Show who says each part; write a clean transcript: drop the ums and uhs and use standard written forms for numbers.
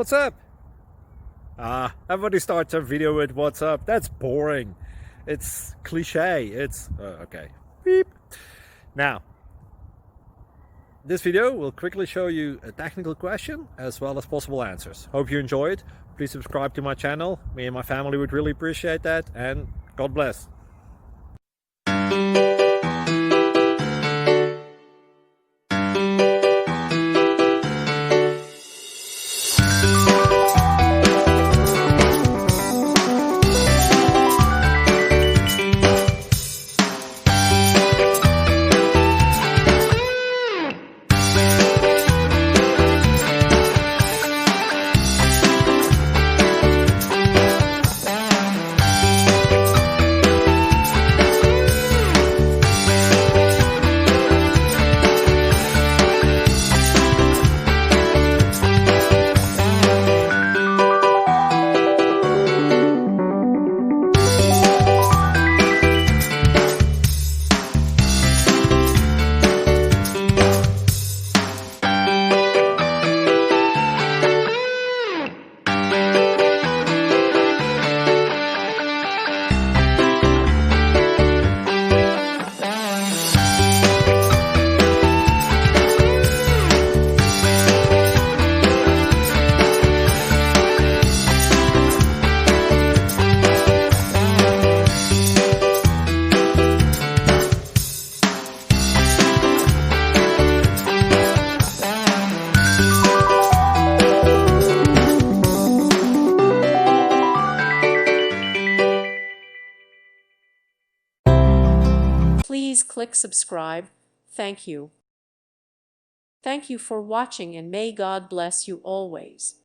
Speaker 1: What's up? Everybody starts a video with what's up. That's boring. It's cliche. It's okay. Beep. Now, this video will quickly show you a technical question as well as possible answers. Hope you enjoy it. Please subscribe to my channel. Me and my family would really appreciate that, and God bless.
Speaker 2: Please click subscribe. Thank you. Thank you for watching, and may God bless you always.